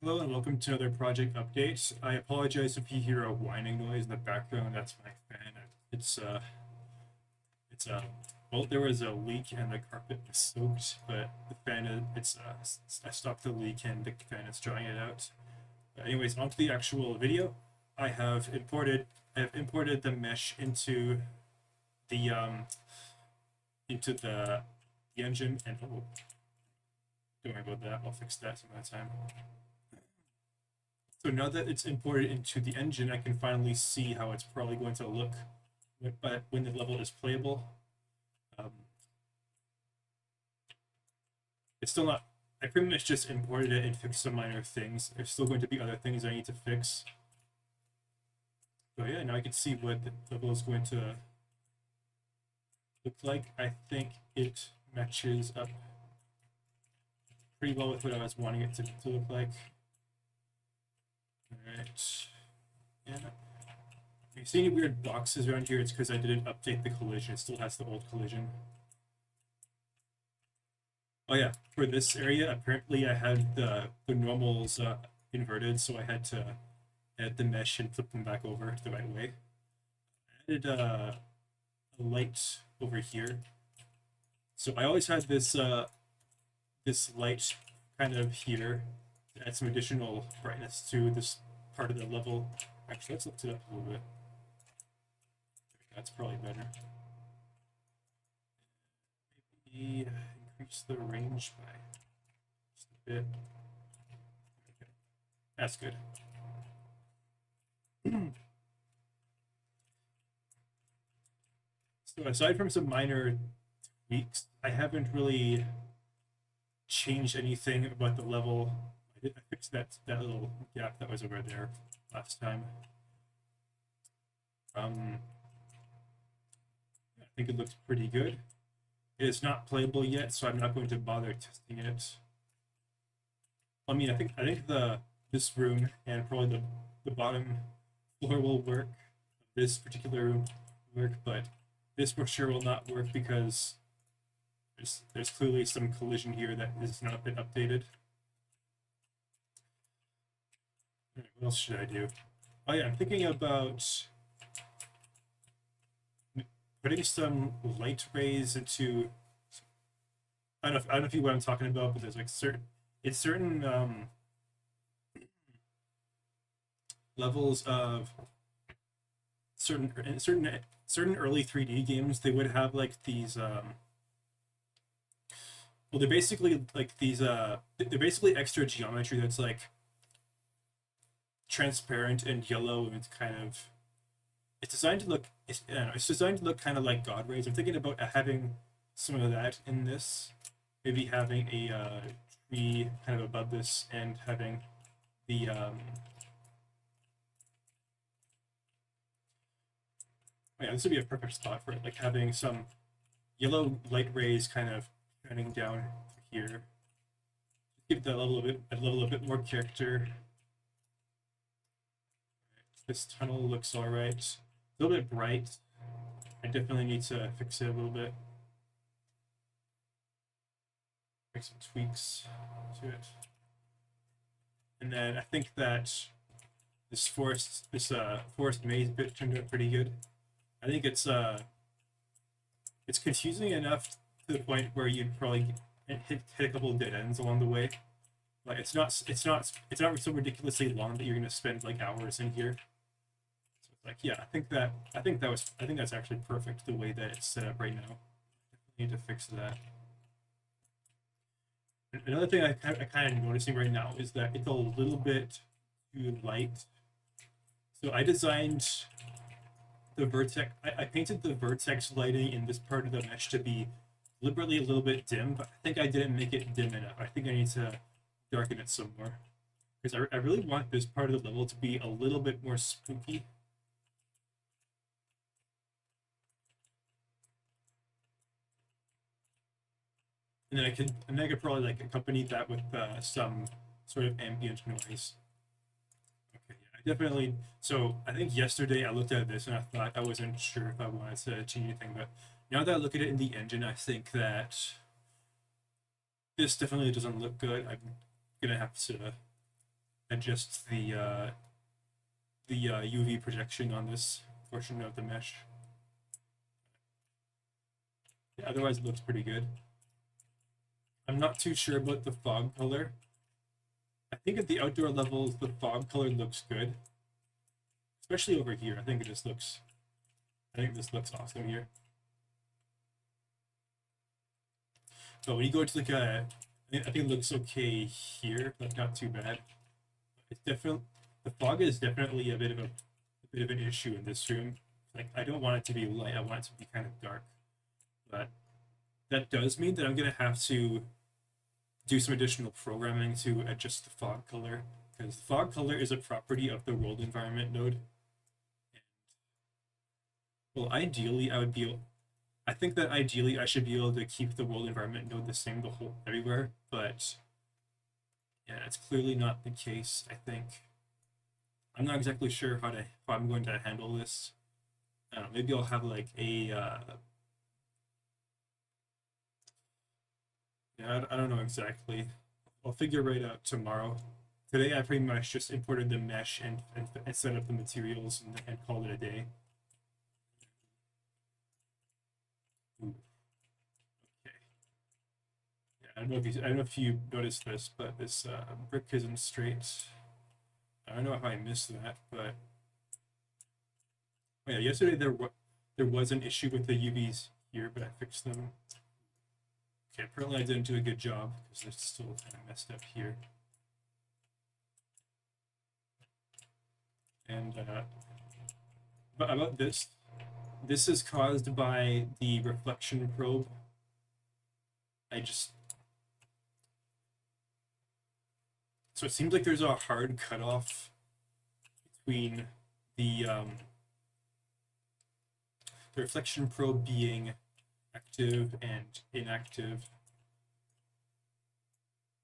Hello and welcome to another project update. I apologize if you hear a whining noise in the background. That's my fan. It's uh, it's well, there was a leak and the carpet was soaked, but the fan I stopped the leak and the fan is drying it out. Anyways, onto the actual video. I have imported I have imported the mesh the into the engine and oh, don't worry about that. I'll fix that some other time. So now that it's imported into the engine, I can finally see how it's probably going to look, but when the level is playable. Um, it's still not. I pretty much just imported it and fixed some minor things. There's still going to be other things I need to fix. So yeah, now I can see what the level is going to look like. I think it matches up pretty well with what I was wanting it to look like. All right. Yeah. If you see any weird boxes around here, it's because I didn't update the collision. It still has the old collision. Oh yeah, for this area, apparently I had the normals inverted, so I had to add the mesh and flip them back over the right way. I added a light over here. So I always had this light kind of here to add some additional brightness to this part of the level. Actually, let's lift it up a little bit. That's probably better. Maybe increase the range by just a bit. Okay. That's good. So aside from some minor tweaks, I haven't really changed anything about the level. I fixed that little gap that was over there last time. Um, I think it looks pretty good. It is not playable yet, so I'm not going to bother testing it. I mean, I think the this room and probably the bottom floor will work. This particular room will work, but this for sure will not work because there's clearly some collision here that has not been updated. What else should I do? Oh yeah, I'm thinking about putting some light rays into. I don't know if you know what I'm talking about, but there's like certain levels of certain early 3D games. They would have like these well, they're basically like they're basically extra geometry that's like transparent and yellow and it's kind of it's designed to look I don't know, it's designed to look kind of like God rays. I'm thinking about having some of that in this. Maybe having a tree kind of above this and having the oh yeah, this would be a perfect spot for it. Like having some yellow light rays kind of shining down here. Give that level a bit more character. This tunnel looks all right. A little bit bright. I definitely need to fix it a little bit. Make some tweaks to it. And then I think that this forest maze bit turned out pretty good. I think it's confusing enough to the point where you'd probably hit a couple of dead ends along the way. Like it's not so ridiculously long that you're gonna spend like hours in here. So it's like yeah, I think that's actually perfect the way that it's set up right now. I need to fix that. Another thing I kind of noticing right now is that it's a little bit too light. So I designed the vertex. I painted the vertex lighting in this part of the mesh to be deliberately a little bit dim, but I think I didn't make it dim enough. I think I need to darken it some more because I really want this part of the level to be a little bit more spooky. And then I could probably like accompany that with some sort of ambient noise. Okay, yeah, I definitely. So I think yesterday I looked at this and I thought I wasn't sure if I wanted to change anything, but now that I look at it in the engine, I think that this definitely doesn't look good. I'm gonna have to adjust the UV projection on this portion of the mesh. Yeah, otherwise, it looks pretty good. I'm not too sure about the fog color. I think at the outdoor levels, the fog color looks good, especially over here. I think this looks awesome here. But when you go to like I think it looks okay here, like not too bad. It's definitely the fog is definitely a bit of an issue in this room. Like I don't want it to be light. I want it to be kind of dark. But that does mean that I'm gonna have to do some additional programming to adjust the fog color, because the fog color is a property of the world environment node. Well, ideally, I think that ideally I should be able to keep the world environment node the same the whole everywhere, but yeah, it's clearly not the case. I think I'm not exactly sure how I'm going to handle this. Maybe I'll have like a yeah, I don't know exactly. I'll figure right out tomorrow. Today I pretty much just imported the mesh and set up the materials and called it a day. Ooh, okay. Yeah, I don't know if you noticed this, but this brick isn't straight. I don't know how I missed that, but oh yeah, yesterday there was an issue with the UVs here, but I fixed them. Okay, apparently I didn't do a good job because it's still kind of messed up here. And but about this is caused by the reflection probe. So it seems like there's a hard cutoff between the reflection probe being active and inactive.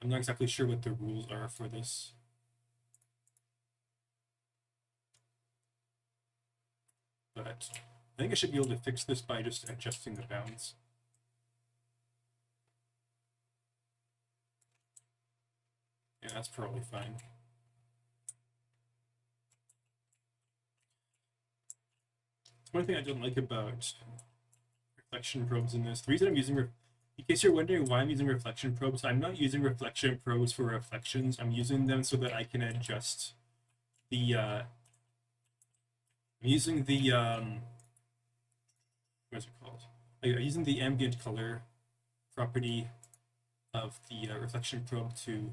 I'm not exactly sure what the rules are for this. But I think I should be able to fix this by just adjusting the bounds. Yeah, that's probably fine. One thing I don't like about reflection probes in this, the reason I'm using, in case you're wondering why I'm using reflection probes, I'm not using reflection probes for reflections. I'm using them so that I can adjust the, I'm using the, what's it called? I'm using the ambient color property of the reflection probe to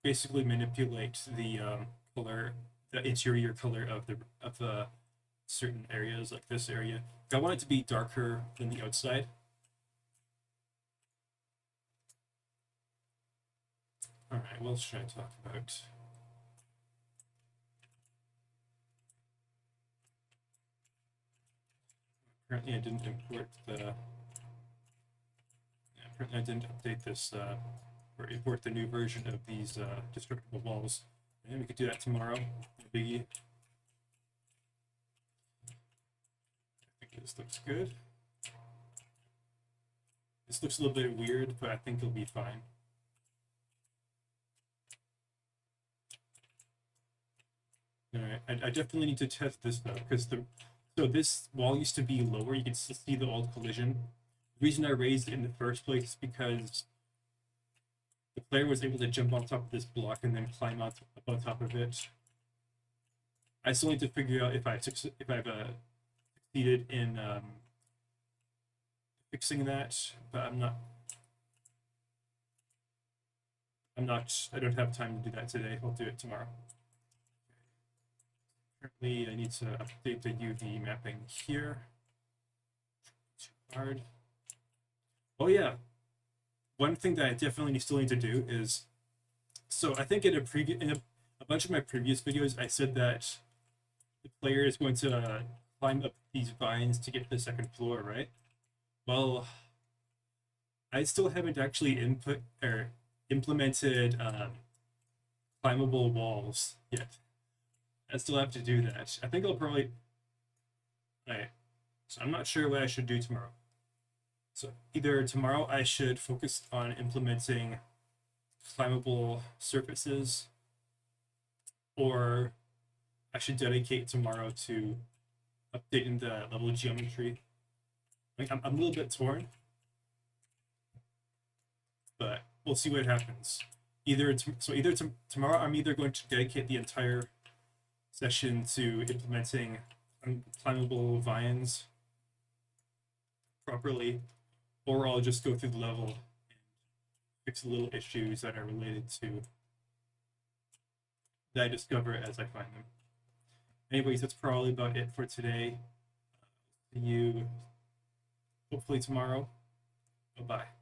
basically manipulate the color, the interior color of the certain areas, like this area. I want it to be darker than the outside. All right, what else should I talk about? Apparently, I didn't import the. Yeah, apparently, I didn't update this or import the new version of these destructible walls. And we could do that tomorrow. No biggie. I think this looks good. This looks a little bit weird, but I think it'll be fine. All right, I definitely need to test this though, because so this wall used to be lower. You can still see the old collision. The reason I raised it in the first place is because the player was able to jump on top of this block and then climb up on top of it. I still need to figure out if I've succeeded in fixing that, but I'm not. I don't have time to do that today. I'll do it tomorrow. Currently, I need to update the UV mapping here. Too hard. Oh yeah, one thing that I definitely still need to do is, so I think in a bunch of my previous videos, I said that the player is going to climb up these vines to get to the second floor, right? Well, I still haven't actually implemented climbable walls yet. I still have to do that. I think I'll probably. Alright, so I'm not sure what I should do tomorrow. So either tomorrow I should focus on implementing climbable surfaces, or I should dedicate tomorrow to updating the level geometry. Like I'm a little bit torn, but we'll see what happens. Tomorrow I'm either going to dedicate the entire session to implementing climbable vines properly, or I'll just go through the level and fix the little issues that are related to that I discover as I find them. Anyways, that's probably about it for today. See you hopefully tomorrow. Bye bye.